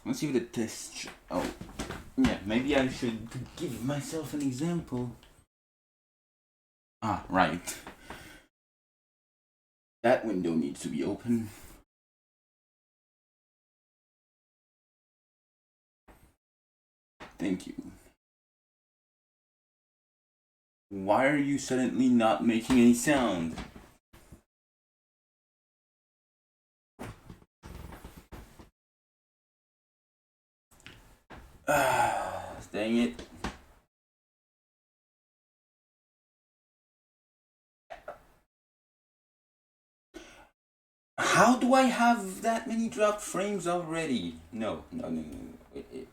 Let's see what the test. Oh, yeah. Maybe I should give myself an example. Ah, right. That window needs to be open. Thank you. Why are you suddenly not making any sound? Dang it. How do I have that many dropped frames already? No. It.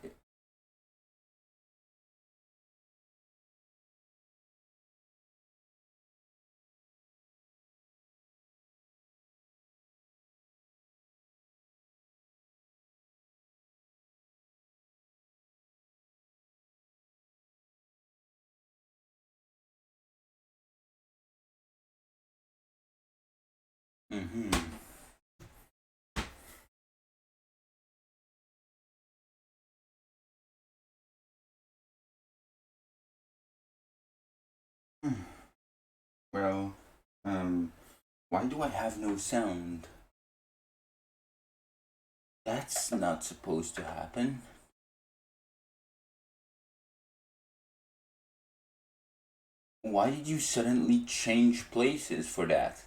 Well, why do I have no sound? That's not supposed to happen. Why did you suddenly change places for that?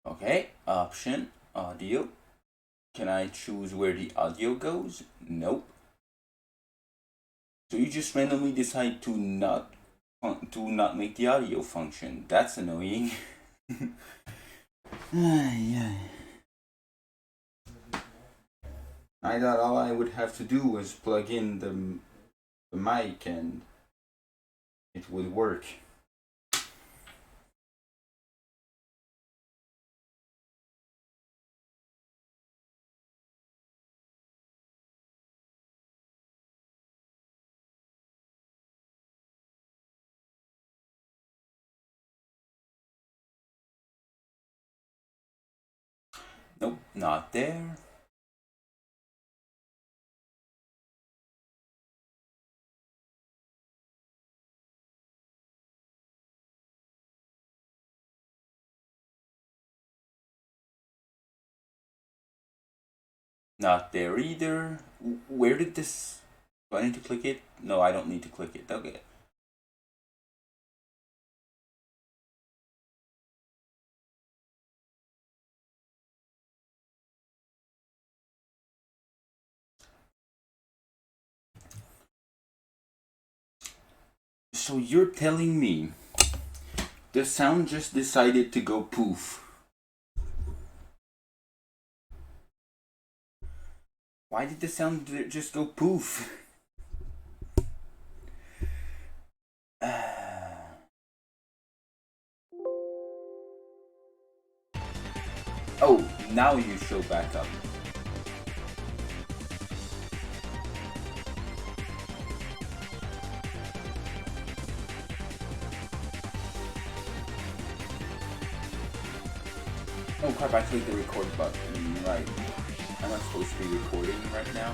Okay, option, audio. Can I choose where the audio goes? Nope. So you just randomly decide to not make the audio function. That's annoying. Yeah. I thought all I would have to do was plug in the mic and it would work. Nope, not there. Not there either. Where did this... Do I need to click it? No, I don't need to click it. Okay. So you're telling me the sound just decided to go poof. Why did the sound just go poof? Oh, now you show back up. Oh crap, I clicked the record button. Right. I'm not supposed to be recording right now.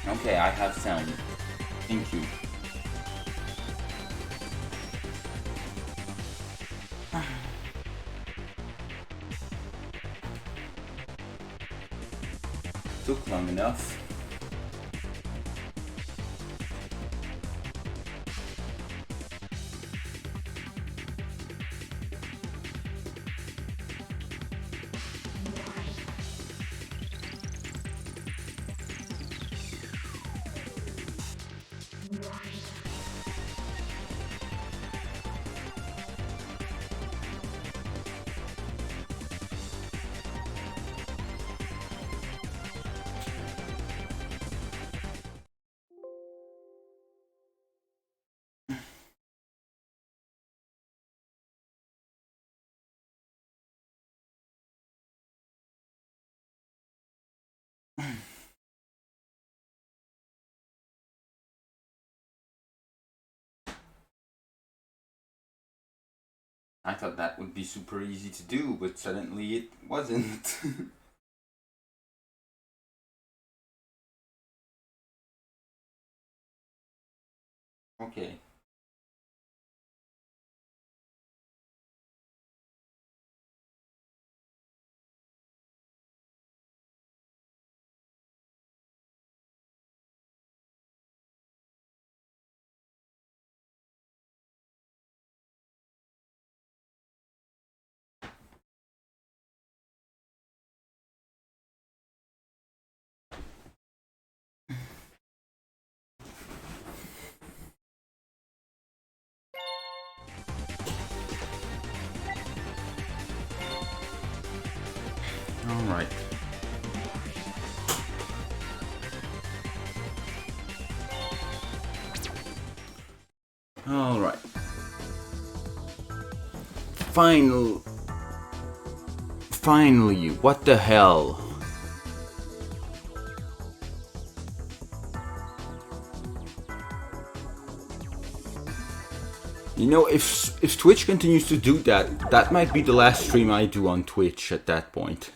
Okay, I have sound. Thank you. took long enough. I thought that would be super easy to do, but suddenly it wasn't. Okay. Alright. Alright. Finally, what the hell? You know, if Twitch continues to do that, that might be the last stream I do on Twitch at that point.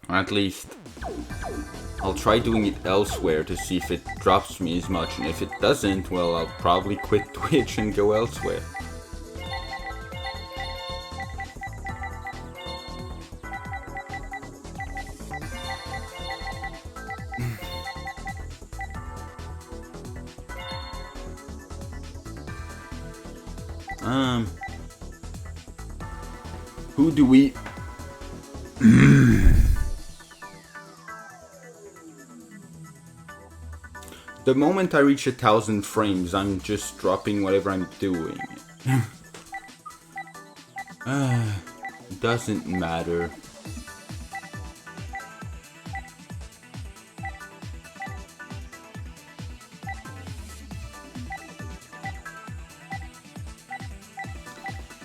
Or at least, I'll try doing it elsewhere to see if it drops me as much, and if it doesn't, well, I'll probably quit Twitch and go elsewhere. Who do we... The moment I reach 1,000 frames, I'm just dropping whatever I'm doing. Doesn't matter.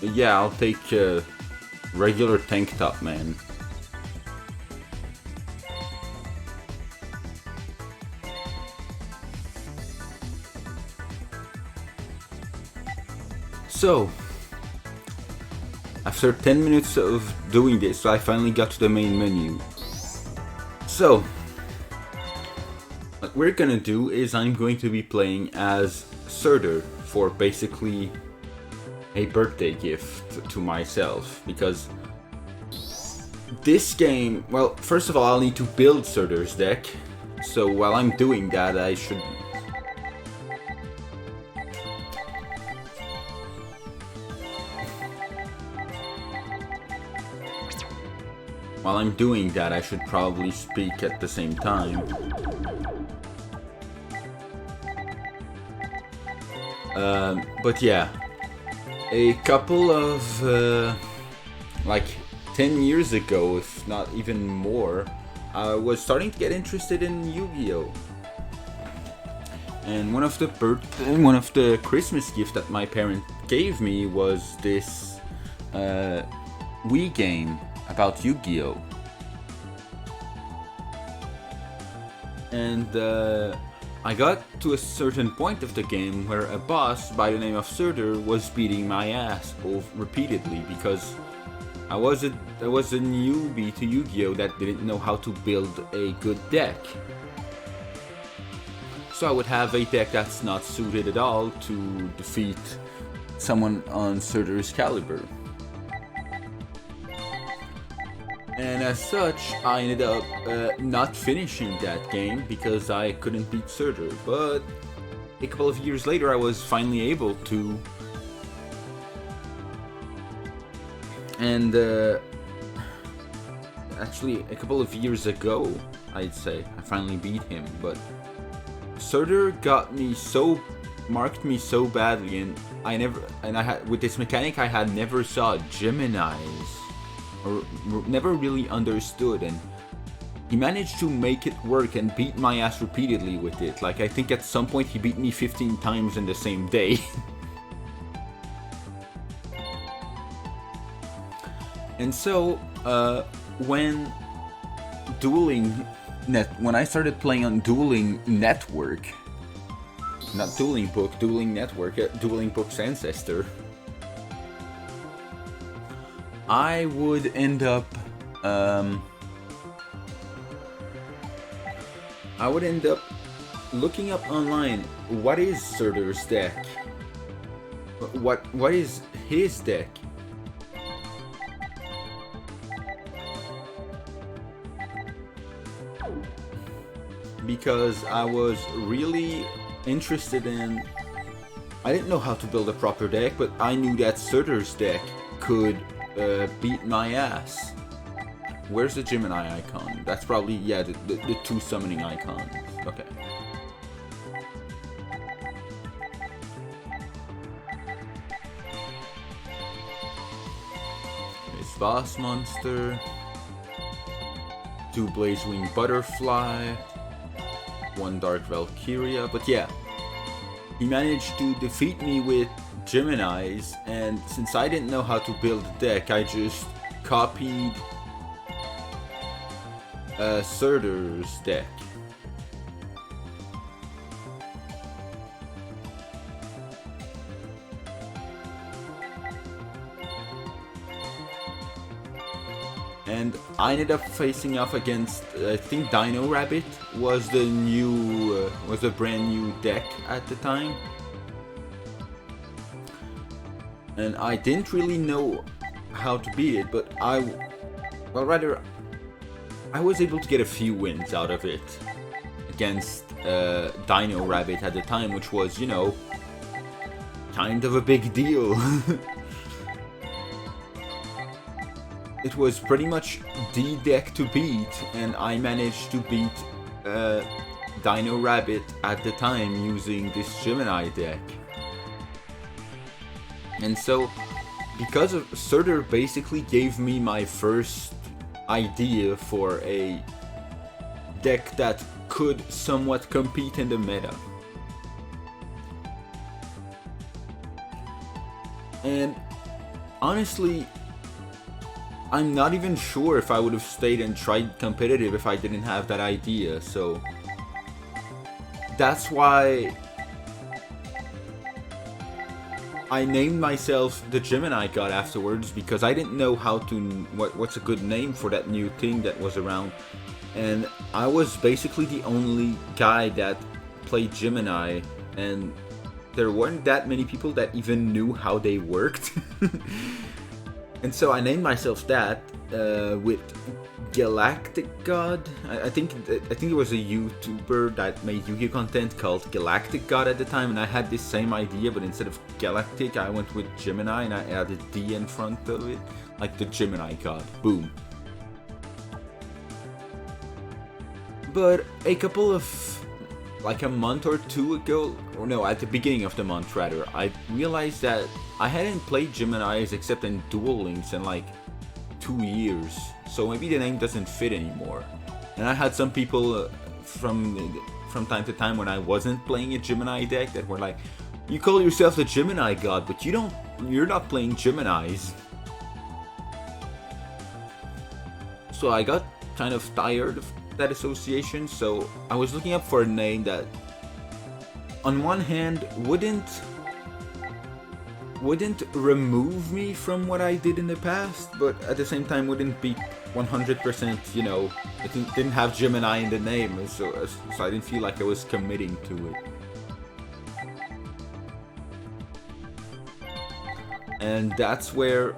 Yeah, I'll take regular tank top, man. So, after 10 minutes of doing this, I finally got to the main menu. So, what we're gonna do is I'm going to be playing as Surtr for basically a birthday gift to myself, because this game, well, first of all, I'll need to build Surtr's deck, so while I'm doing that, I should... While I'm doing that, I should probably speak at the same time. But yeah, a couple of, like 10 years ago, if not even more, I was starting to get interested in Yu-Gi-Oh! And one of the Christmas gifts that my parents gave me was this Wii game about Yu-Gi-Oh! And I got to a certain point of the game where a boss by the name of Surtr was beating my ass repeatedly, because I was a newbie to Yu-Gi-Oh! That didn't know how to build a good deck. So I would have a deck that's not suited at all to defeat someone on Surtr's caliber. And as such, I ended up not finishing that game because I couldn't beat Surtr. But a couple of years later, I was finally able to. And actually, a couple of years ago, I'd say, I finally beat him. But Surtr marked me so badly, and I had, with this mechanic, I had never saw Gemini's. Or never really understood, and he managed to make it work and beat my ass repeatedly with it. Like, I think at some point he beat me 15 times in the same day. And so, when I started playing on Dueling Network, not Dueling Book, Dueling Network, Dueling Book's ancestor, I would end up looking up online what is Surtr's deck, what is his deck, because I was really interested in. I didn't know how to build a proper deck, but I knew that Surtr's deck could beat my ass. Where's the Gemini icon? That's probably, yeah, the two summoning icons. Okay. It's Boss Monster, 2 Blazewing Butterfly, 1 Dark Valkyria, but yeah. He managed to defeat me with Gemini's, and since I didn't know how to build a deck, I just copied Surtr's deck. And I ended up facing off against, I think Dino Rabbit was the brand new deck at the time. And I didn't really know how to beat it, but I was able to get a few wins out of it against Dino Rabbit at the time, which was, you know, kind of a big deal. It was pretty much the deck to beat, and I managed to beat Dino Rabbit at the time using this Gemini deck. And so, because of Surtr basically gave me my first idea for a deck that could somewhat compete in the meta. And honestly, I'm not even sure if I would have stayed and tried competitive if I didn't have that idea, so that's why I named myself the Gemini God afterwards, because I didn't know how to, what's a good name for that new thing that was around, and I was basically the only guy that played Gemini, and there weren't that many people that even knew how they worked. And so I named myself that with Galactic God. I think it was a YouTuber that made Yu-Gi-Oh content called Galactic God at the time, and I had this same idea, but instead of Galactic, I went with Gemini and I added D in front of it, like the Gemini God. Boom. But a couple of, like a month or two ago, or no, at the beginning of the month rather, I realized that I hadn't played Gemini's except in Duel Links in like 2 years, so maybe the name doesn't fit anymore. And I had some people from time to time when I wasn't playing a Gemini deck that were like, "You call yourself the Gemini God, but you're not playing Geminis." So I got kind of tired of that association, so I was looking up for a name that on one hand wouldn't remove me from what I did in the past, but at the same time wouldn't be 100%, you know, it didn't have Gemini in the name, so I didn't feel like I was committing to it. And that's where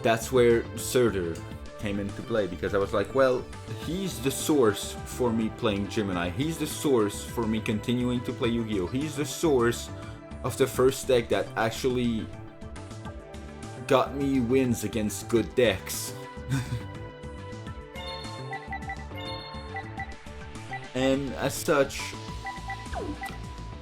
Surtr came into play, because I was like, well, he's the source for me playing Gemini. He's the source for me continuing to play Yu-Gi-Oh! He's the source of the first deck that actually got me wins against good decks. And as such,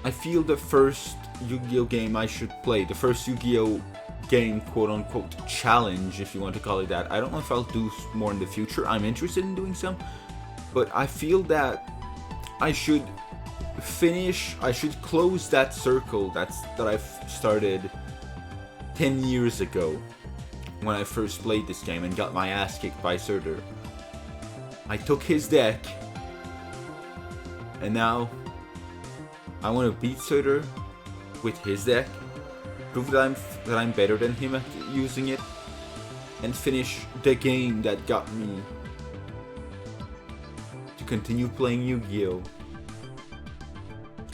I feel the first Yu-Gi-Oh! Game I should play, the first Yu-Gi-Oh! Game, quote-unquote, challenge, if you want to call it that. I don't know if I'll do more in the future. I'm interested in doing some, but I feel that I should close that circle that I've started 10 years ago when I first played this game and got my ass kicked by Surtr. I took his deck, and now I want to beat Surtr with his deck, prove that I'm better than him at using it, and finish the game that got me to continue playing Yu-Gi-Oh!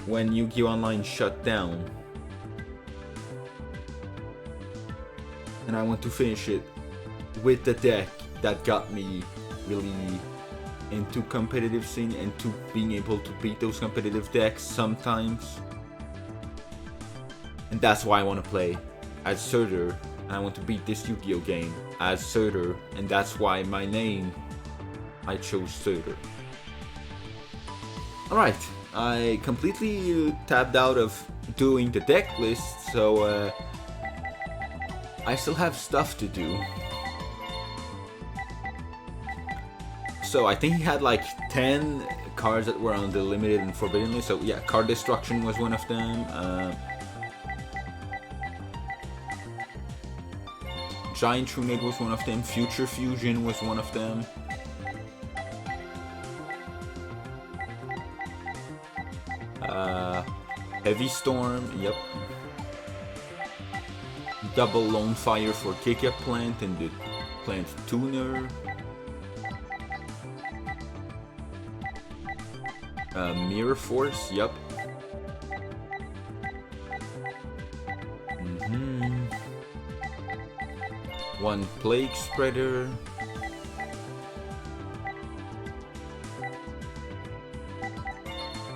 When Yu-Gi-Oh! Online shut down. And I want to finish it with the deck that got me really into competitive scene and to being able to beat those competitive decks sometimes. And that's why I want to play as Surtr, and I want to beat this Yu-Gi-Oh! Game as Surtr, and that's why my name, I chose Surtr. Alright, I completely tapped out of doing the deck list, so I still have stuff to do. So I think he had like 10 cards that were on the limited and forbidden list, so yeah, Card Destruction was one of them. Giant Trunade was one of them, Future Fusion was one of them. Heavy Storm, yep. Double Lone Fire for Kick-Up Plant and the Plant Tuner. Mirror Force, yep. One Plague Spreader.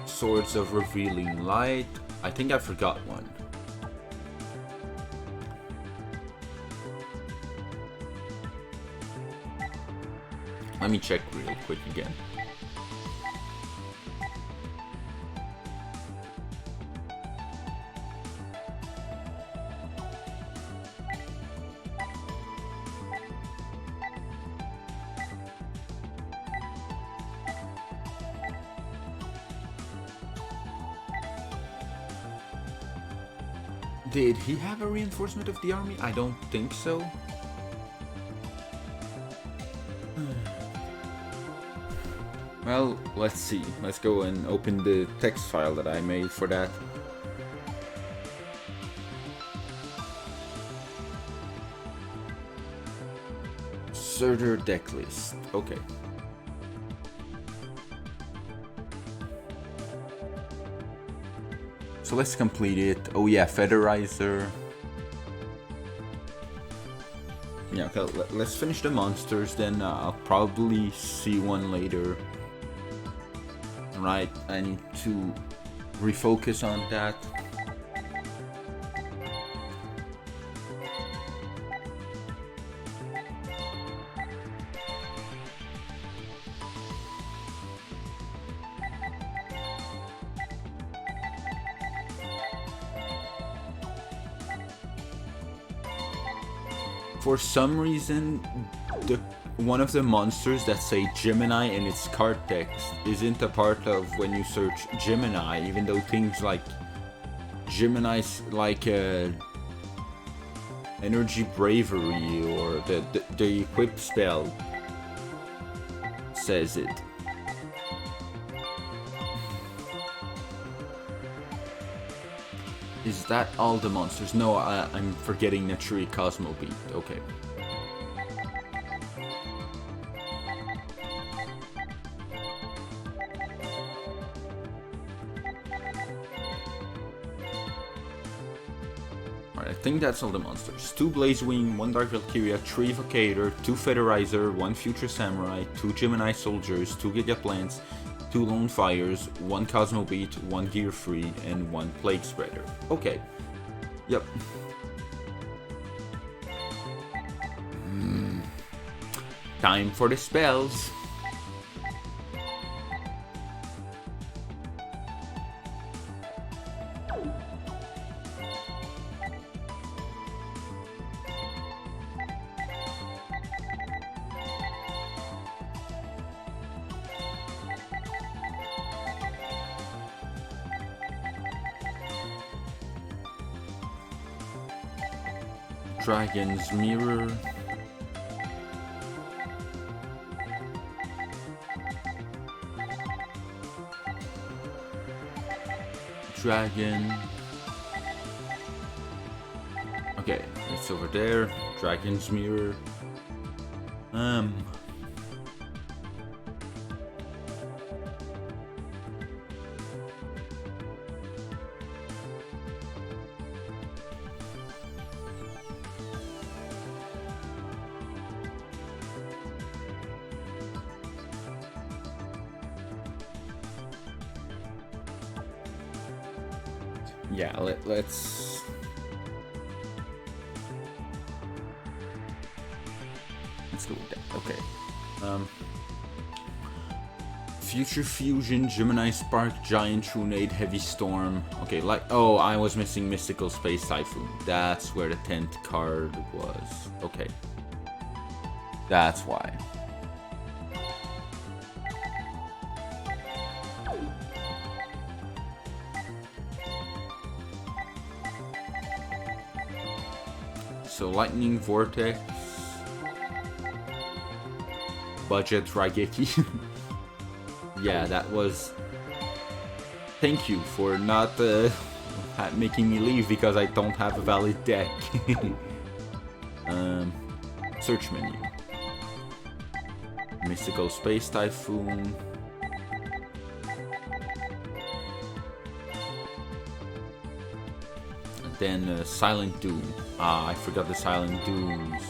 Swords of Revealing Light. I think I forgot one. Let me check real quick again. Did he have a reinforcement of the army? I don't think so. Well, let's see. Let's go and open the text file that I made for that. Surtr deck list. Okay. So let's complete it. Oh yeah, Federizer. Yeah, okay, let's finish the monsters, then I'll probably see one later. Right, I need to refocus on that. For some reason, one of the monsters that say Gemini in its card text isn't a part of when you search Gemini, even though things like Gemini's like Energy Bravery or the equip spell says it. Is that all the monsters? No, I'm forgetting Nature Cosmo Beat. Okay. Alright, I think that's all the monsters. 2 Blazewing, 1 Dark Valkyria, 3 Evocator, 2 Featherizer, 1 Future Samurai, 2 Gemini Soldiers, 2 Gigaplants, 2 Lone Fires, 1 Cosmo Beat, 1 Gear Free, and 1 Plague Spreader. Okay. Yep. Time for the spells. Dragon's Mirror. Dragon. Okay, it's over there. Dragon's Mirror. Yeah, let's go with that. Okay. Future Fusion, Gemini Spark, Giant Trunade, Heavy Storm. Okay, oh, I was missing Mystical Space Typhoon. That's where the 10th card was. Okay. That's why. So Lightning Vortex, Budget Raigeki. Yeah, that was... Thank you for not making me leave because I don't have a valid deck. Search menu. Mystical Space Typhoon. Then Silent Doom. Ah, I forgot the Silent Dooms.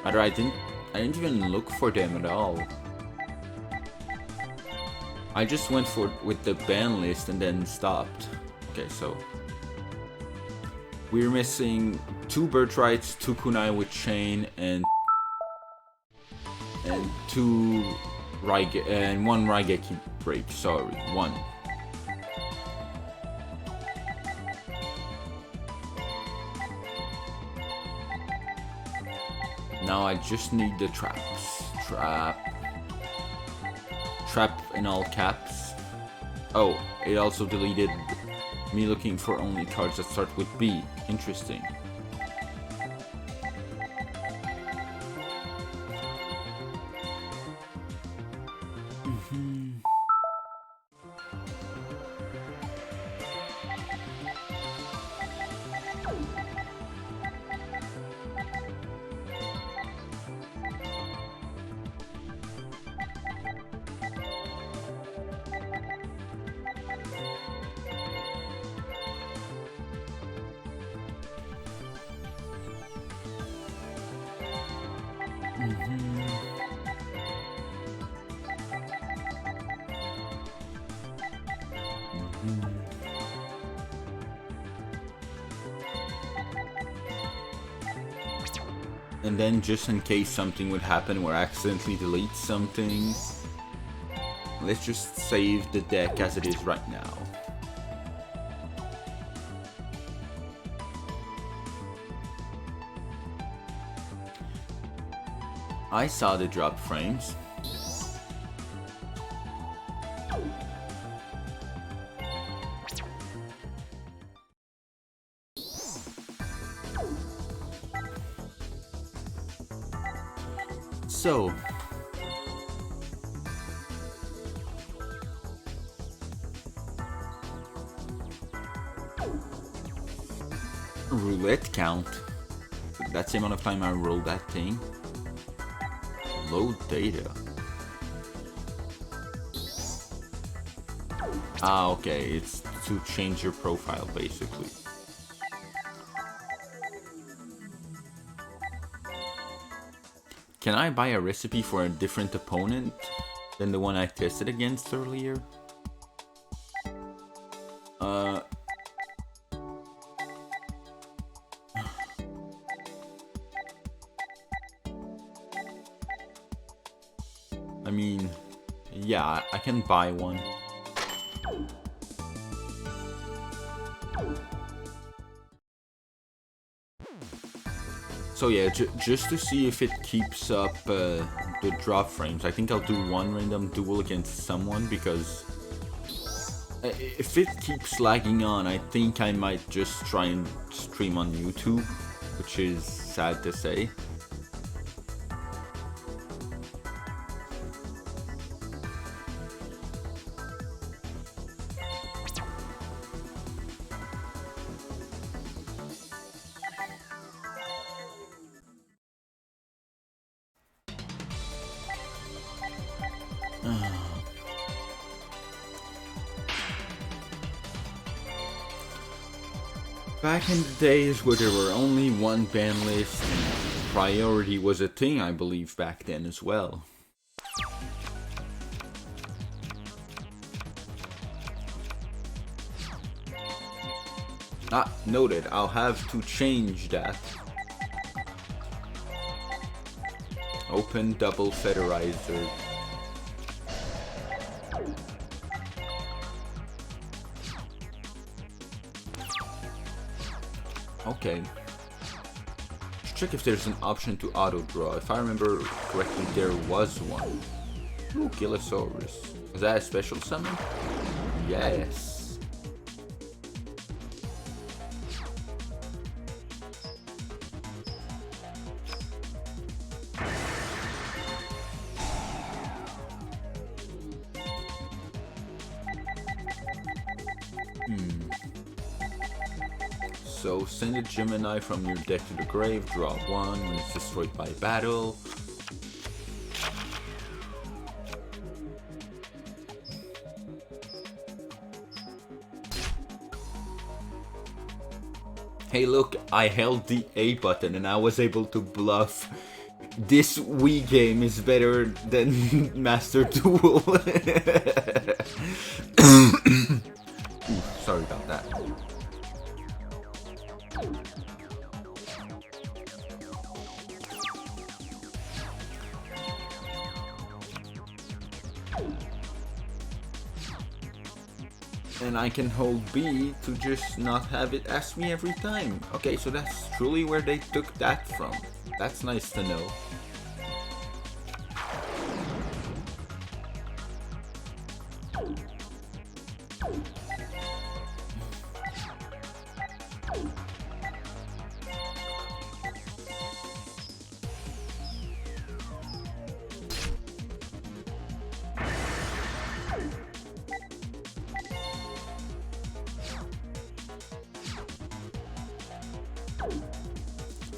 Rather, I didn't even look for them at all. I just went with the ban list and then stopped. Okay, so we're missing 2 Birthrights, 2 Kunai with Chain, and 2 and 1 Raigeki break. Sorry, 1. Now I just need the traps. Trap in all caps. Oh, it also deleted me looking for only cards that start with B. Interesting. And then just in case something would happen where I accidentally delete something, let's just save the deck as it is right now. I saw the drop frames. So, roulette count. That's the amount of time I roll that thing. Load data. Ah, okay, it's to change your profile, basically. Can I buy a recipe for a different opponent than the one I tested against earlier? I mean, yeah, I can buy one. So yeah, just to see if it keeps up the drop frames, I think I'll do one random duel against someone, because if it keeps lagging on, I think I might just try and stream on YouTube, which is sad to say. Back in the days where there were only one ban list, priority was a thing, I believe, back then as well. Ah, noted, I'll have to change that. Open double federizer. Okay. Check if there's an option to auto draw. If I remember correctly, there was one. Ooh, Gillosaurus. Was that a special summon? Yes. So send a Gemini from your deck to the grave, draw one when it's destroyed by battle. Hey look, I held the A button and I was able to bluff. This Wii game is better than Master Duel. Ooh, sorry about that. And I can hold B to just not have it ask me every time. Okay, so that's truly where they took that from. That's nice to know.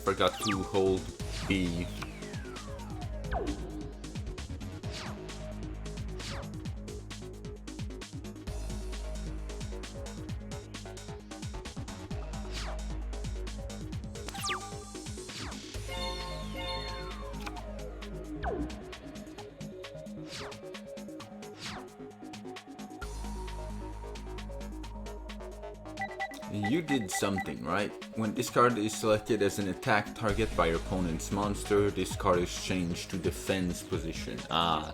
Forgot to hold B. You did something, right? When this card is selected as an attack target by your opponent's monster, this card is changed to defense position. Ah,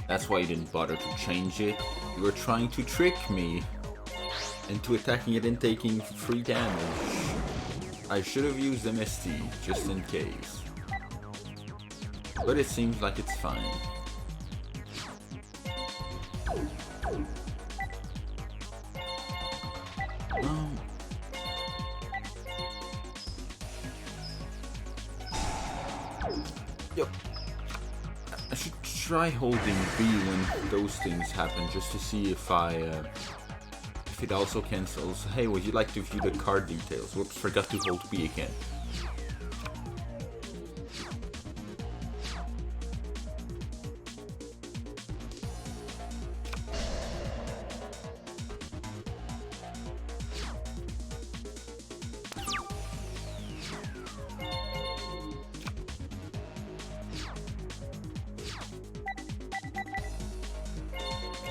that's why you didn't bother to change it. You were trying to trick me into attacking it and taking free damage. I should have used MST, just in case. But it seems like it's fine. Yo, I should try holding B when those things happen, just to see if if it also cancels. Hey, would you like to view the card details? Whoops, forgot to hold B again.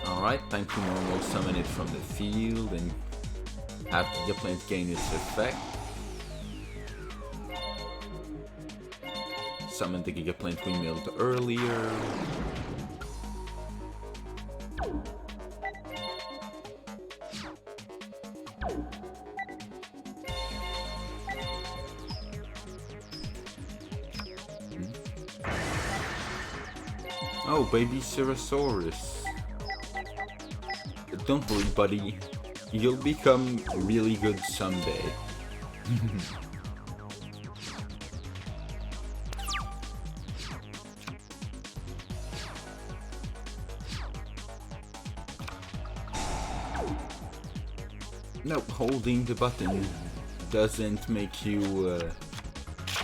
Alright, time to normal summon it from the field and have the plant gain its effect. Summon the Giga Plant we milled earlier. Oh, baby Ceratosaurus. Don't worry, buddy. You'll become really good someday. No, holding the button doesn't make you,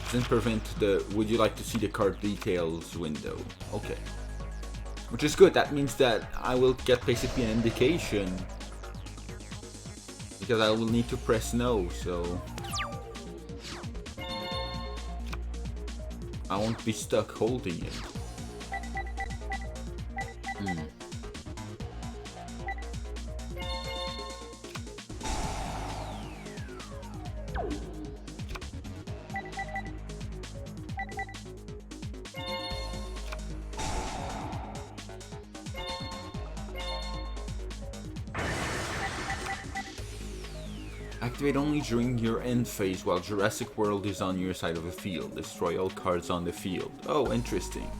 doesn't prevent the would you like to see the card details window. Okay. Which is good, that means that I will get basically an indication. Because I will need to press no, so I won't be stuck holding it. Activate only during your end phase while Jurassic World is on your side of the field. Destroy all cards on the field. Oh, interesting.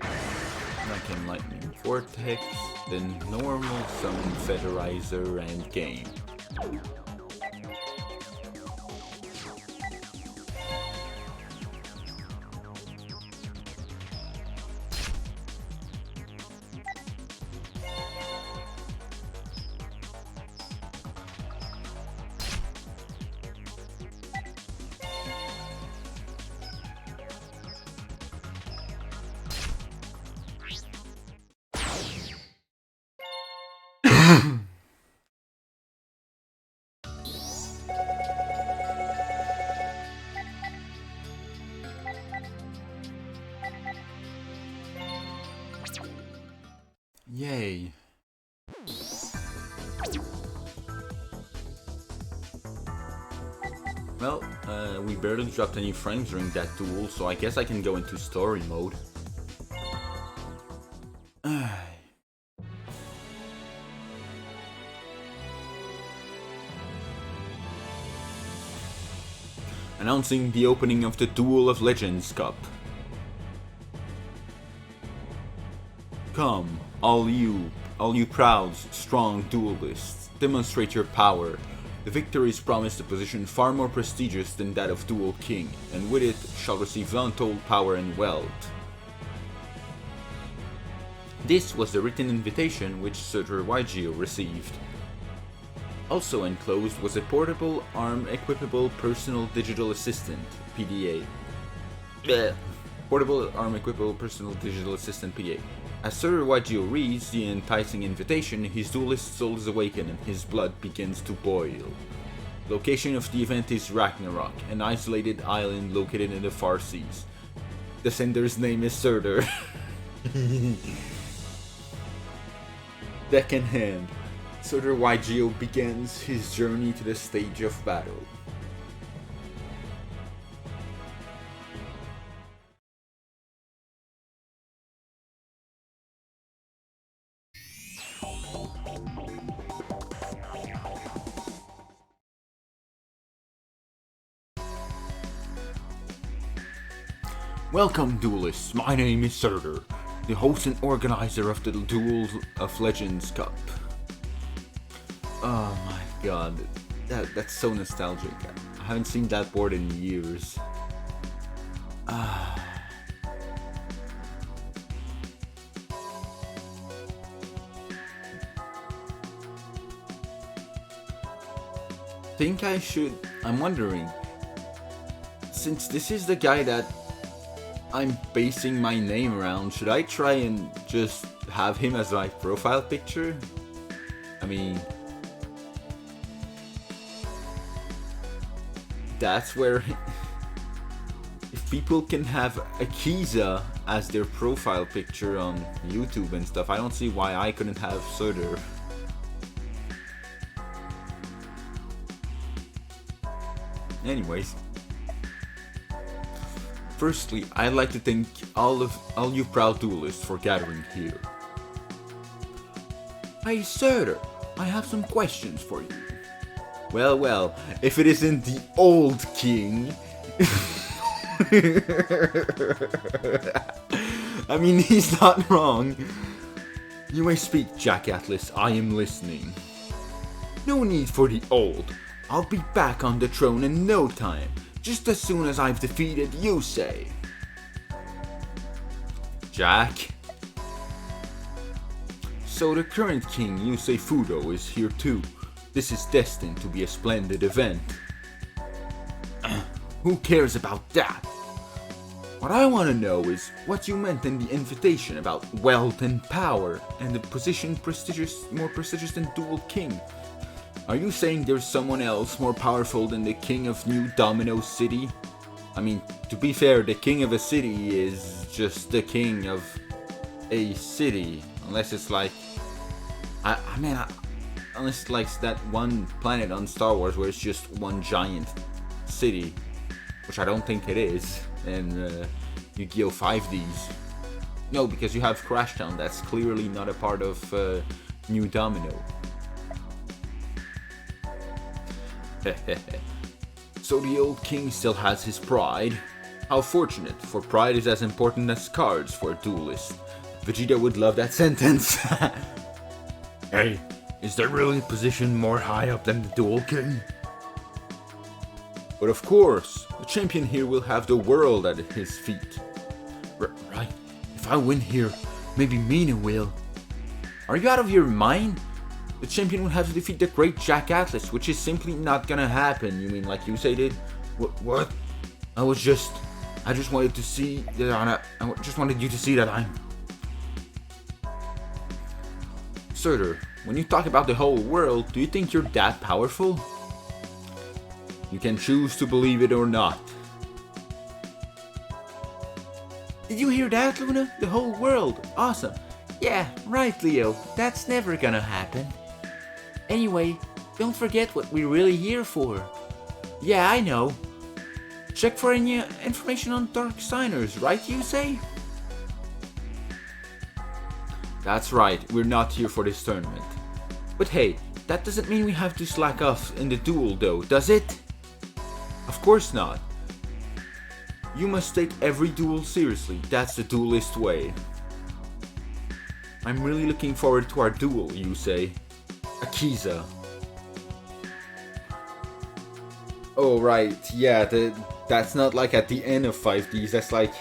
I can Lightning Vortex, then normal, summon Federizer, and game. Yay. Well, we barely dropped any frames during that duel, so I guess I can go into story mode. Announcing the opening of the Duel of Legends Cup. Come, all you proud, strong duelists, demonstrate your power. The victory is promised a position far more prestigious than that of Duel King, and with it shall receive untold power and wealth. This was the written invitation which Surtr received. Also enclosed was a portable, arm-equipable personal digital assistant, PDA. Portable, arm-equipable personal digital assistant, PDA. As Surtr reads the enticing invitation, his duelist soul is awakened and his blood begins to boil. Location of the event is Ragnarok, an isolated island located in the far seas. The sender's name is Surtr. Deck in hand, Surtr begins his journey to the stage of battle. Welcome, duelists. My name is Surtr, the host and organizer of the Duel of Legends Cup. Oh my god, that's so nostalgic. I haven't seen that board in years. Think I should. I'm wondering, since this is the guy that I'm basing my name around, should I try and just have him as my profile picture? I mean, that's where if people can have Akiza as their profile picture on YouTube and stuff, I don't see why I couldn't have Surtr. Anyways, firstly, I'd like to thank all you proud duelists for gathering here. Hey Surtr, I have some questions for you. Well, if it isn't the old king. I mean, he's not wrong. You may speak, Jack Atlas, I am listening. No need for the old. I'll be back on the throne in no time, just as soon as I've defeated Yusei. Jack? So the current king, Yusei Fudo, is here too. This is destined to be a splendid event. Who cares about that? What I want to know is what you meant in the invitation about wealth and power and the position more prestigious than Duel King. Are you saying there's someone else more powerful than the king of New Domino City? I mean, to be fair, the king of a city is just the king of a city. Unless it's like... unless it's like that one planet on Star Wars where it's just one giant city. Which I don't think it is. And Yu-Gi-Oh! 5Ds. No, because you have Crashtown. That's clearly not a part of New Domino. So the old king still has his pride. How fortunate, for pride is as important as cards for a duelist. Vegeta would love that sentence. Hey, is there really a position more high up than the Duel King? But of course, the champion here will have the world at his feet. Right, if I win here, maybe Mina will. Are you out of your mind? The champion would have to defeat the great Jack Atlas, which is simply not gonna happen. You mean like Yusei did? What? I just wanted to see that I just wanted you to see that I'm... Surtr, when you talk about the whole world, do you think you're that powerful? You can choose to believe it or not. Did you hear that, Luna? The whole world. Awesome. Yeah, right, Leo. That's never gonna happen. Anyway, don't forget what we're really here for. Yeah, I know. Check for any information on Dark Signers, right, you say? That's right, we're not here for this tournament. But hey, that doesn't mean we have to slack off in the duel though, does it? Of course not. You must take every duel seriously, that's the duelist way. I'm really looking forward to our duel, you say. Akiza. Oh right, yeah, that's not like at the end of 5Ds, that's like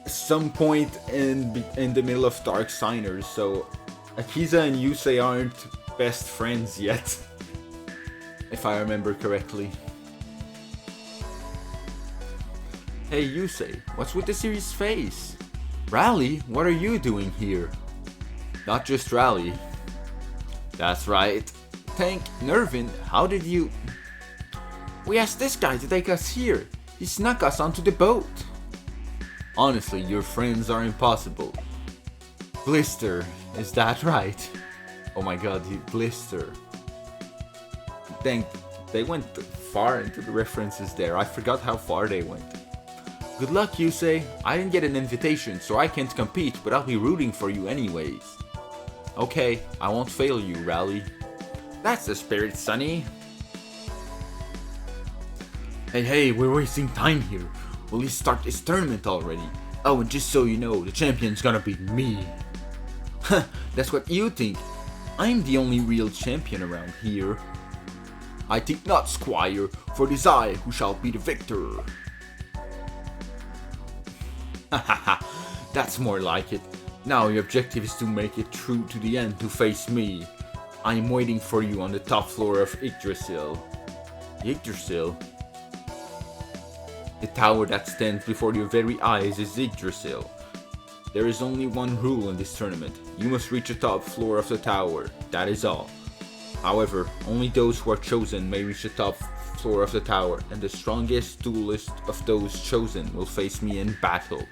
some point in the middle of Dark Signers, so Akiza and Yusei aren't best friends yet, if I remember correctly. Hey Yusei, what's with the serious face? Rally, what are you doing here? Not just Rally. That's right. Tank, Nervin, how did you... We asked this guy to take us here. He snuck us onto the boat. Honestly, your friends are impossible. Blister, is that right? Oh my god, Blister. Dang, they went far into the references there. I forgot how far they went. Good luck, Yusei. I didn't get an invitation, so I can't compete, but I'll be rooting for you anyways. Okay, I won't fail you, Rally. That's the spirit, Sonny. Hey, we're wasting time here. Will you start this tournament already? Oh, and just so you know, the champion's gonna be me. Huh, that's what you think. I'm the only real champion around here. I think not, Squire, for it is I who shall be the victor. Hahaha, that's more like it. Now your objective is to make it through to the end to face me. I am waiting for you on the top floor of Yggdrasil. Yggdrasil? The tower that stands before your very eyes is Yggdrasil. There is only one rule in this tournament. You must reach the top floor of the tower. That is all. However, only those who are chosen may reach the top floor of the tower, and the strongest duelist of those chosen will face me in battle.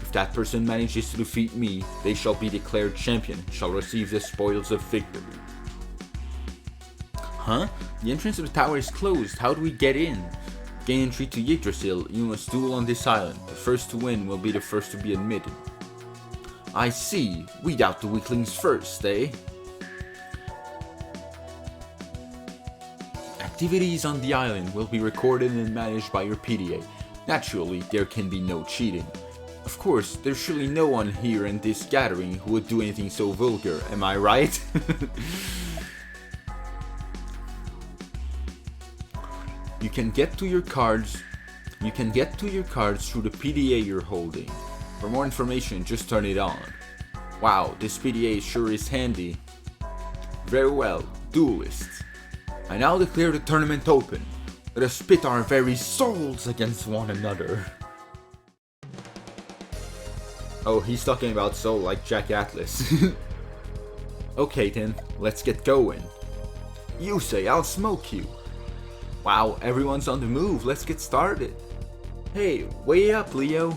If that person manages to defeat me, they shall be declared champion, shall receive the spoils of victory. Huh? The entrance of the tower is closed. How do we get in? Gain entry to Yggdrasil. You must duel on this island. The first to win will be the first to be admitted. I see. Weed out the weaklings first, eh? Activities on the island will be recorded and managed by your PDA. Naturally, there can be no cheating. Of course, there's surely no one here in this gathering who would do anything so vulgar, am I right? You can get to your cards through the PDA you're holding. For more information, just turn it on. Wow, this PDA sure is handy. Very well, duelists. I now declare the tournament open. Let us pit our very souls against one another. Oh, he's talking about soul like Jack Atlas. Okay then, let's get going. You say I'll smoke you. Wow, everyone's on the move, let's get started. Hey, way up, Leo.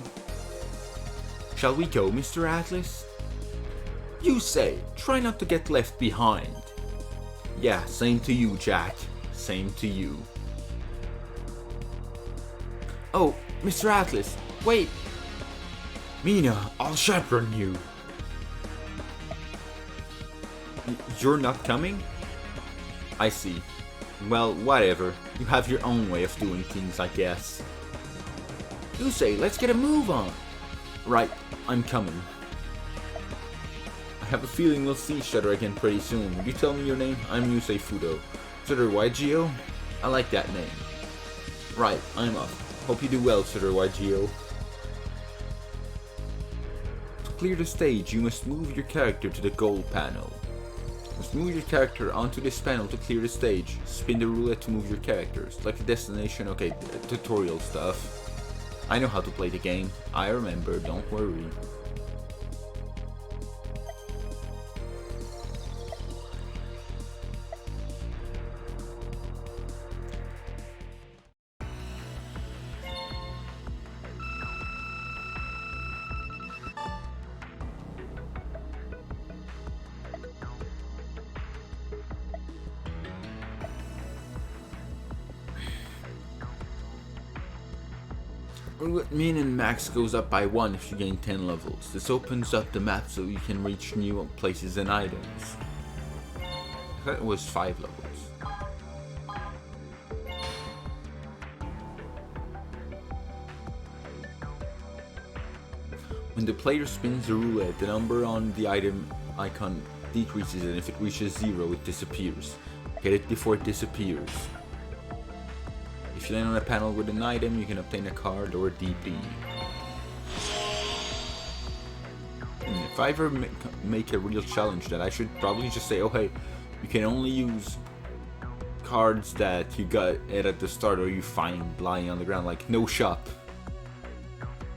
Shall we go, Mr. Atlas? You say, try not to get left behind. Yeah, same to you, Jack. Same to you. Oh, Mr. Atlas, wait. Mina, I'll chaperone you. You're not coming? I see. Well, whatever. You have your own way of doing things, I guess. You say, let's get a move on. Right, I'm coming. I have a feeling we'll see each other again pretty soon. Would you tell me your name? I'm Yusei Fudo. Surtr YGO? I like that name. Right, I'm up. Hope you do well, Surtr YGO. To clear the stage, you must move your character to the goal panel. You must move your character onto this panel to clear the stage. Spin the roulette to move your characters. Like the destination, okay, tutorial stuff. I know how to play the game. I remember, don't worry. Min and max goes up by 1 if you gain 10 levels. This opens up the map so you can reach new places and items. I thought it was 5 levels. When the player spins the roulette, the number on the item icon decreases, and if it reaches 0, it disappears. Get it before it disappears. If you land on a panel with an item, you can obtain a card or a DP. And if I ever make a real challenge, that I should probably just say, oh hey, you can only use cards that you got at the start or you find lying on the ground, like no shop.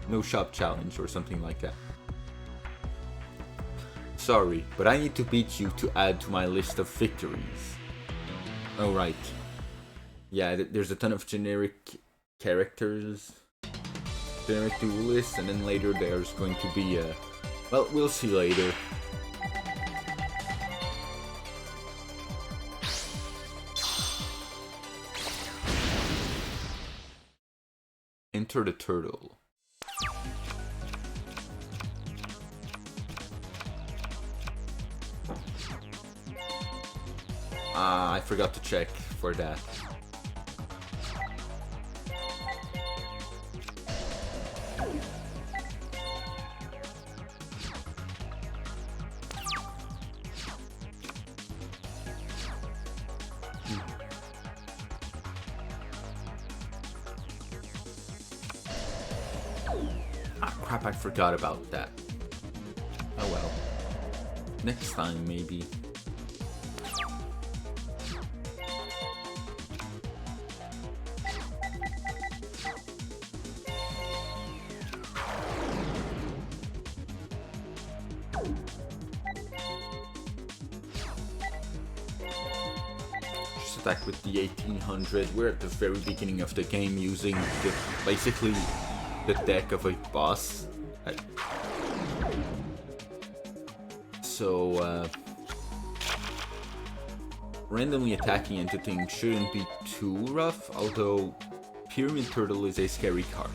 No shop challenge or something like that. Sorry, but I need to beat you to add to my list of victories. Oh right. Yeah, there's a ton of generic characters, generic duelists, and then later there's going to be a... Well, we'll see later. Enter the turtle. I forgot to check for that. crap, I forgot about that. Oh well. Next time, maybe. Just attack with the 1800. We're at the very beginning of the game using basically the deck of a boss. So, randomly attacking into things shouldn't be too rough, although Pyramid Turtle is a scary card.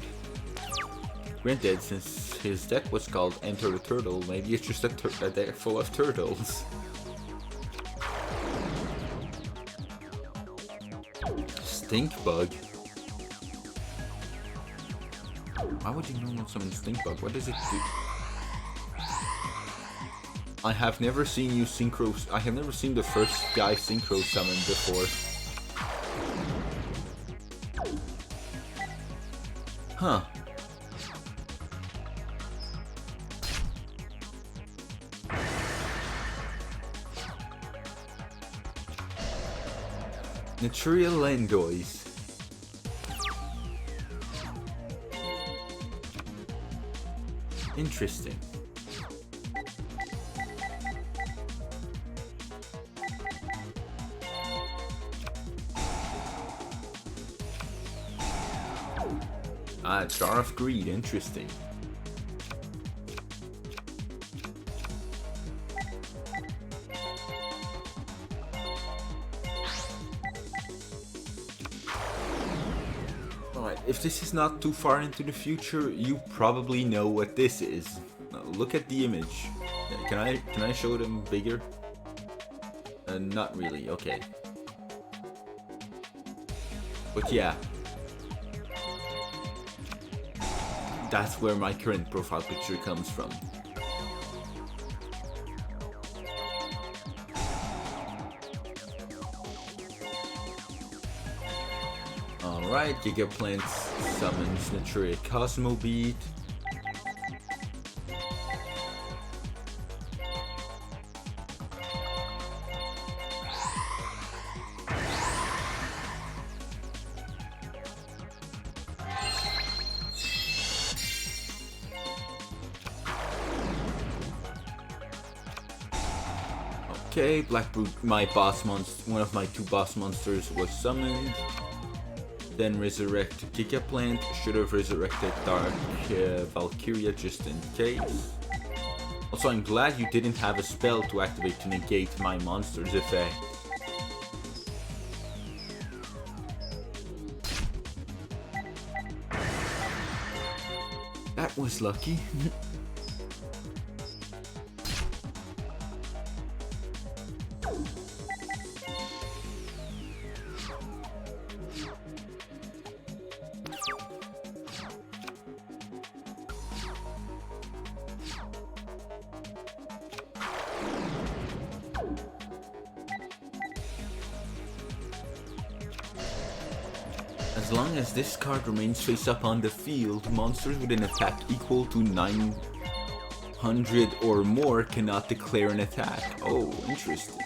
Granted, since his deck was called Enter the Turtle, maybe it's just a deck full of turtles. Stink Bug? Why would you normal summon Stink Bug? What does it do? I have never seen you synchro. I have never seen the first guy synchro summon before. Huh. Natural Landois. Interesting. Jar of Greed, interesting. Alright, if this is not too far into the future, you probably know what this is. Now, look at the image. Can I show them bigger? Not really, okay. But yeah. That's where my current profile picture comes from. Alright, Gigaplant summons Naturia Cosmo Beat. Okay, Black Brute, my boss monster, one of my two boss monsters was summoned. Then resurrect Gigaplant. Should have resurrected Dark Valkyria just in case. Also, I'm glad you didn't have a spell to activate to negate my monster's effect. That was lucky. As long as this card remains face up on the field, monsters with an attack equal to 900 or more cannot declare an attack. Oh, interesting.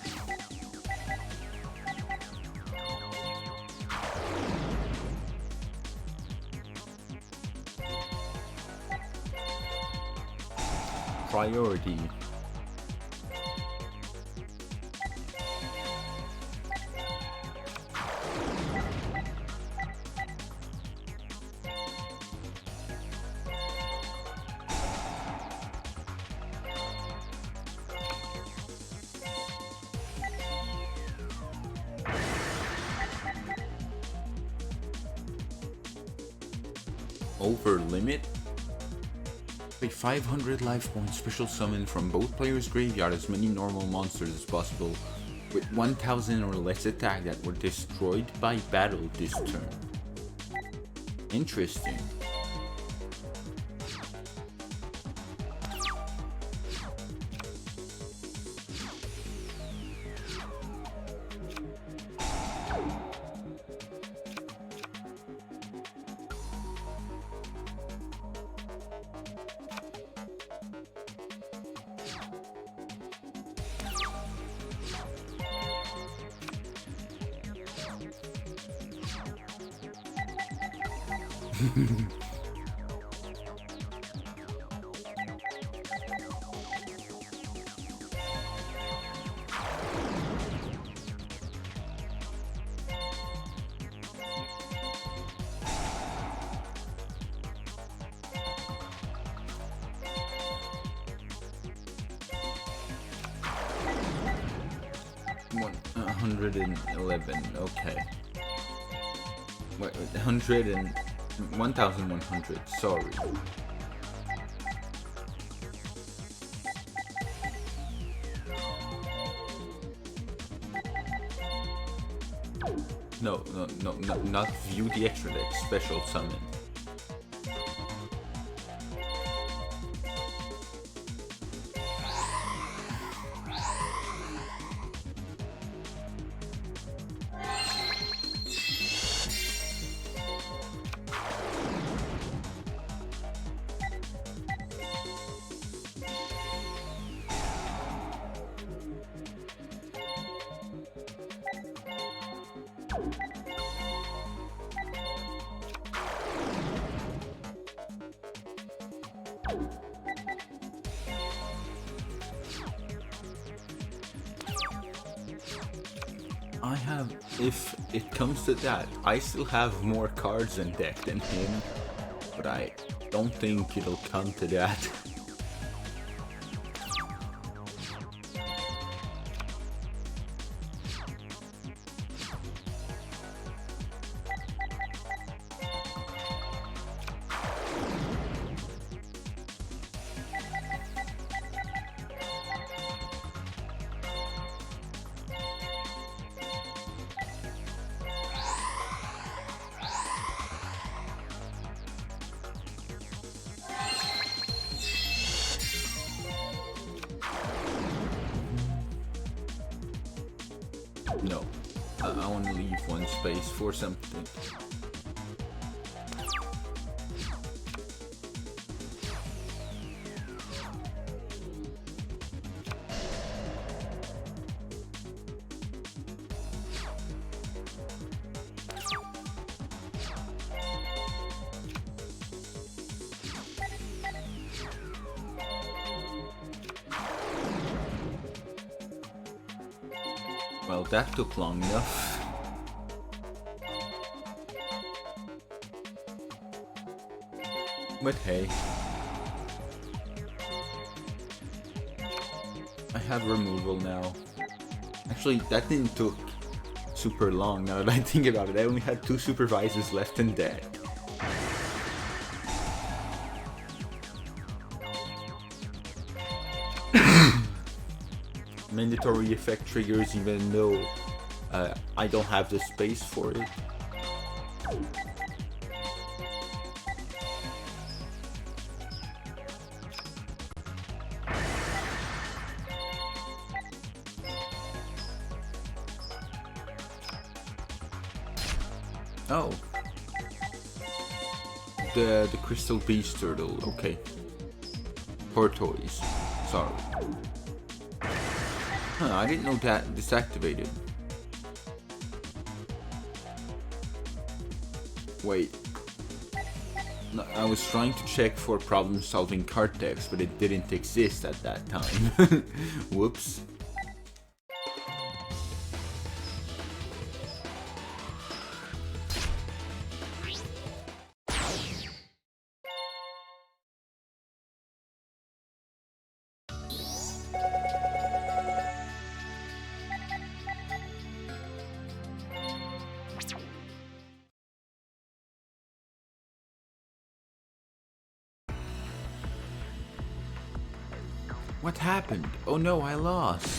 Priority. Over limit. A 500 life point special summon from both players' graveyard as many normal monsters as possible with 1000 or less attack that were destroyed by battle this turn. Interesting. 111, okay. Wait, 100 and 1100, sorry. No, not view the extra deck, special summon. If it comes to that, I still have more cards in deck than him, but I don't think it'll come to that. No, I want to leave one space for something. Well, that took long enough. But hey, I have removal now. Actually, that didn't took super long now that I think about it. I only had 2 supervisors left in deck. Mandatory effect triggers even though I don't have the space for it. Oh. The crystal beast turtle, okay. Tortoise, sorry. Huh, I didn't know that disactivated. Wait. No, I was trying to check for problem-solving card decks, but it didn't exist at that time. Whoops. What happened? Oh no, I lost.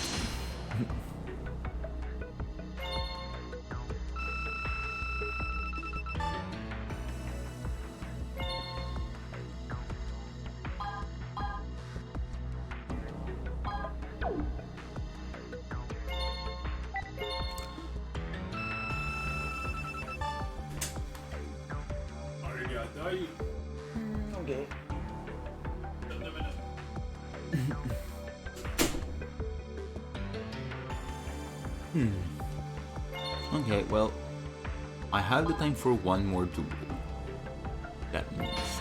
Okay. Okay, well, I have the time for one more duel. that means.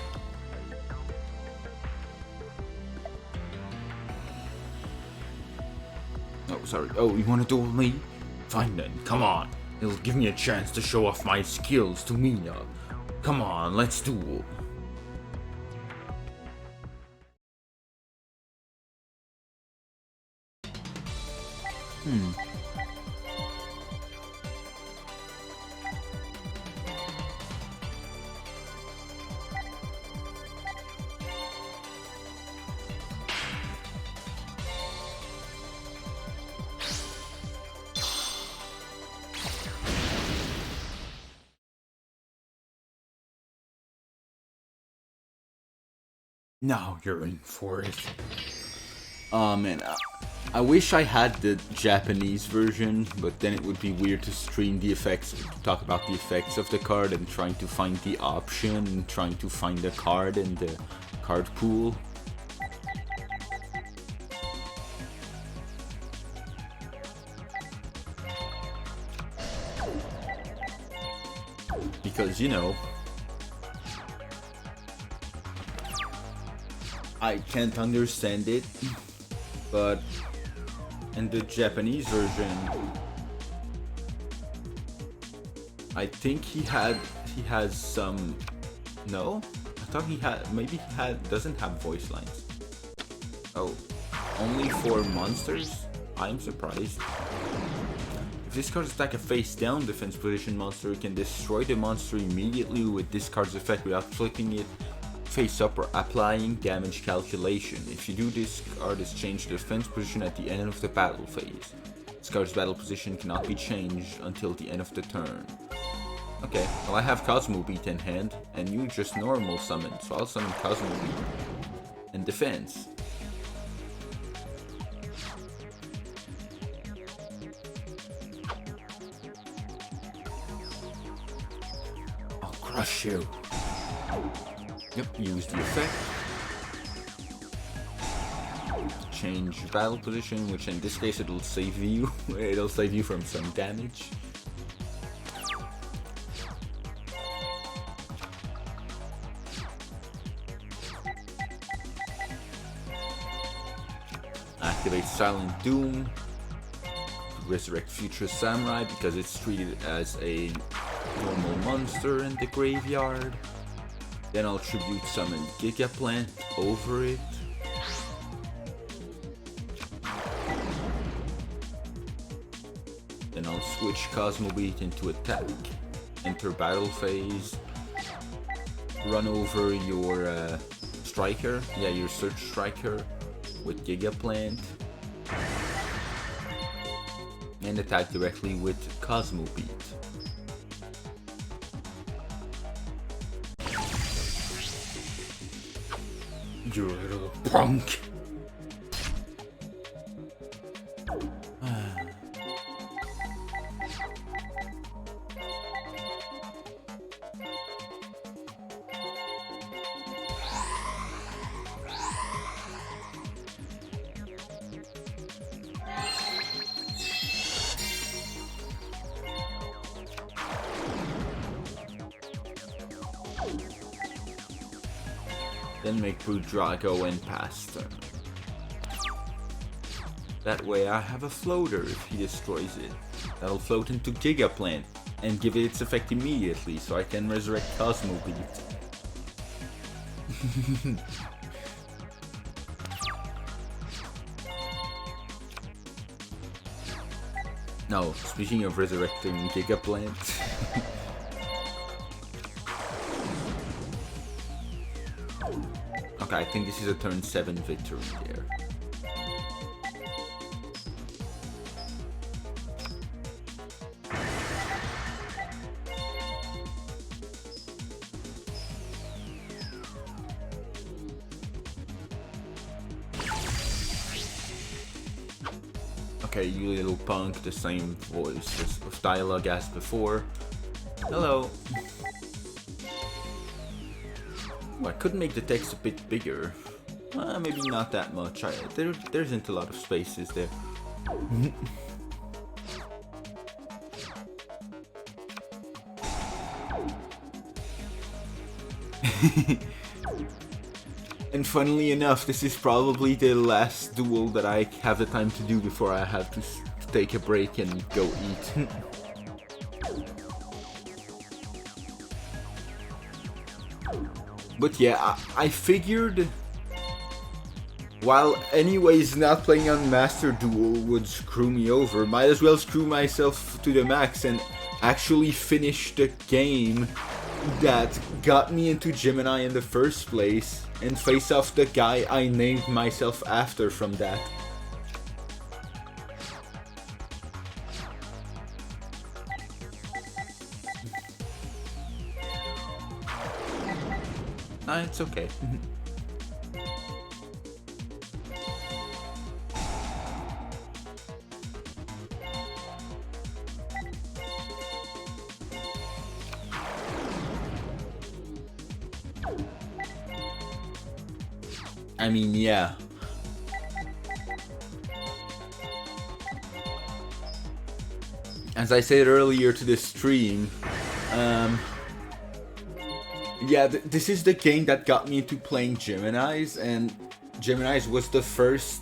Oh, sorry. Oh, you want to duel me? Fine then, come on. It'll give me a chance to show off my skills to Mina. Come on, let's duel. Now you're in for it. Oh man, I wish I had the Japanese version, but then it would be weird to stream the effects, to talk about the effects of the card and trying to find the option and trying to find the card in the card pool. Because, you know, I can't understand it, but in the Japanese version, I think he has some, no? I thought he had, maybe doesn't have voice lines. Oh, only for monsters? I'm surprised. If this card attack a face down defense position monster, you can destroy the monster immediately with this card's effect without flipping it face up or applying damage calculation. If you do this, card is changed to defense position at the end of the battle phase. This card's battle position cannot be changed until the end of the turn. Okay, well I have Cosmo Beat in hand, and you just normal summon, so I'll summon Cosmo Beat and defense. I'll crush you. Yep, use the effect. Change battle position, which in this case it'll save you. It'll save you from some damage. Activate Silent Doom. Resurrect Future Samurai because it's treated as a normal monster in the graveyard. Then I'll tribute summon Giga Plant over it. Then I'll switch Cosmo Beat into attack. Enter battle phase. Run over your striker. Yeah, your Surtr striker with Giga Plant. And attack directly with Cosmo Beat. You little punk! Then make Budrago and pass turn. That way I have a floater if he destroys it. That'll float into Giga Plant and give it its effect immediately so I can resurrect Cosmo Beat. No, speaking of resurrecting Giga Plant. Okay, I think this is a turn 7 victory there. Okay, you little punk, the same voice of dialogue as before. Hello. I could make the text a bit bigger. Maybe not that much. There isn't a lot of spaces there. And funnily enough, this is probably the last duel that I have the time to do before I have to take a break and go eat. But yeah, I figured, while anyways not playing on Master Duel would screw me over, might as well screw myself to the max and actually finish the game that got me into Gemini in the first place and face off the guy I named myself after from that. It's okay. I mean, yeah. As I said earlier to the stream, yeah, this is the game that got me into playing Geminis, and Geminis was the first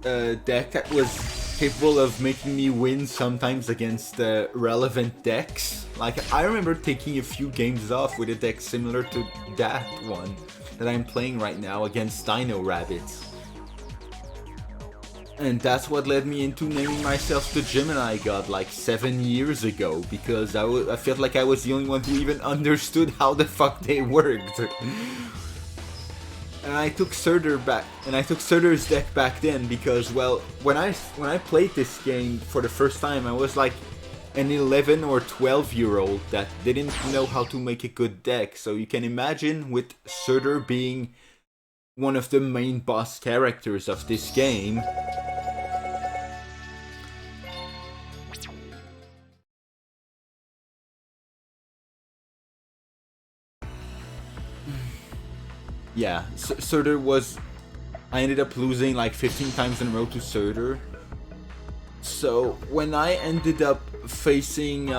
deck that was capable of making me win sometimes against relevant decks. Like, I remember taking a few games off with a deck similar to that one that I'm playing right now against Dino Rabbits. And that's what led me into naming myself the Gemini God like 7 years ago, because I felt like I was the only one who even understood how the fuck they worked. And I took Surtr back, and I took Surtr's deck back then because, well, when I played this game for the first time, I was like an 11 or 12-year-old that didn't know how to make a good deck. So you can imagine, with Surtr being one of the main boss characters of this game, yeah, Surtr was... I ended up losing like 15 times in a row to Surtr. So when I ended up facing...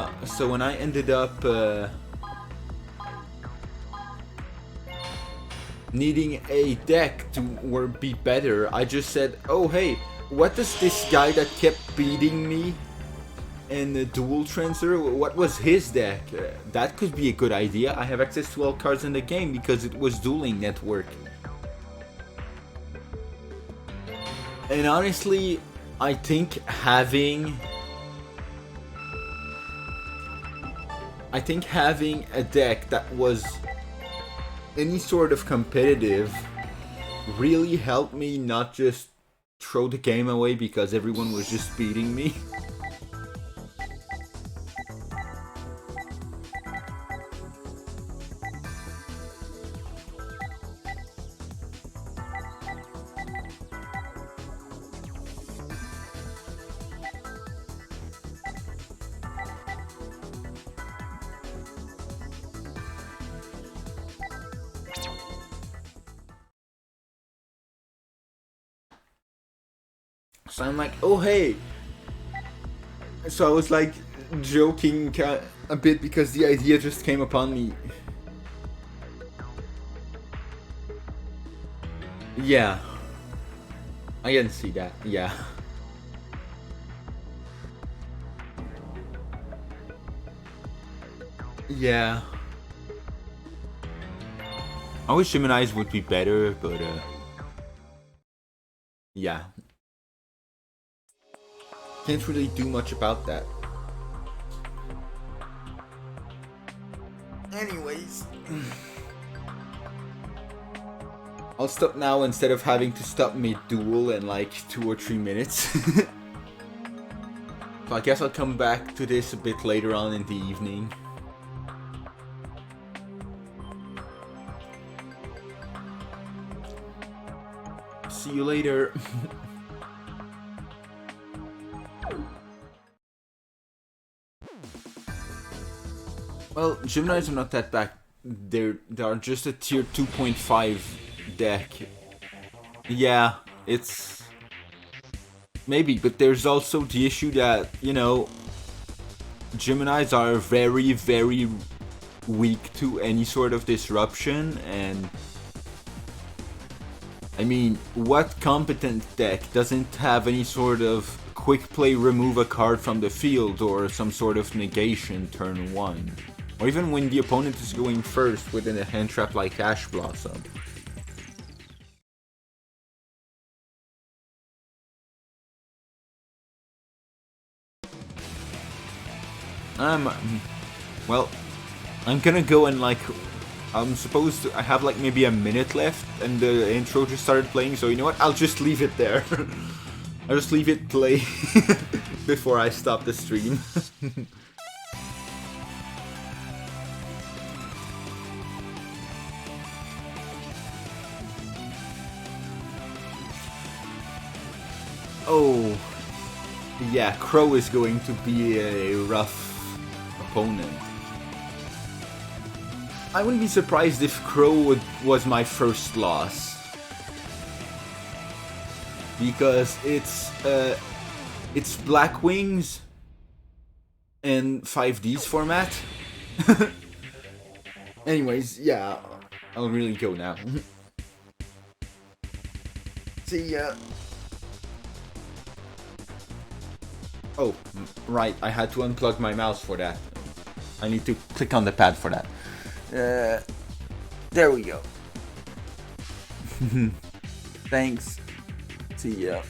needing a deck to be better, I just said, oh hey, what does this guy that kept beating me in the Duel Transfer, what was his deck? That could be a good idea. I have access to all cards in the game because it was Dueling Network. And honestly, I think having a deck that was any sort of competitive really helped me not just throw the game away because everyone was just beating me. So I'm like, oh hey. So I was like joking a bit because the idea just came upon me. Yeah. I didn't see that, yeah. Yeah. I wish Gemini's would be better, but yeah. Can't really do much about that. Anyways. I'll stop now instead of having to stop mid-duel in like 2 or 3 minutes. So I guess I'll come back to this a bit later on in the evening. See you later. Well, Geminis are not that bad. They are just a tier 2.5 deck. Yeah, it's... maybe, but there's also the issue that, you know, Geminis are very, very weak to any sort of disruption, and I mean, what competent deck doesn't have any sort of quick play remove a card from the field or some sort of negation turn 1? Or even when the opponent is going first within a hand trap like Ash Blossom. Well, I'm gonna go and like, I'm supposed to, I have like maybe a minute left and the intro just started playing, so you know what, I'll just leave it there. I'll just leave it play before I stop the stream. Oh, yeah, Crow is going to be a rough opponent. I wouldn't be surprised if Crow was my first loss. Because it's Black Wings and 5D's format. Anyways, yeah, I'll really go now. See ya. Oh, right, I had to unplug my mouse for that. I need to click on the pad for that. There we go. Thanks. See ya.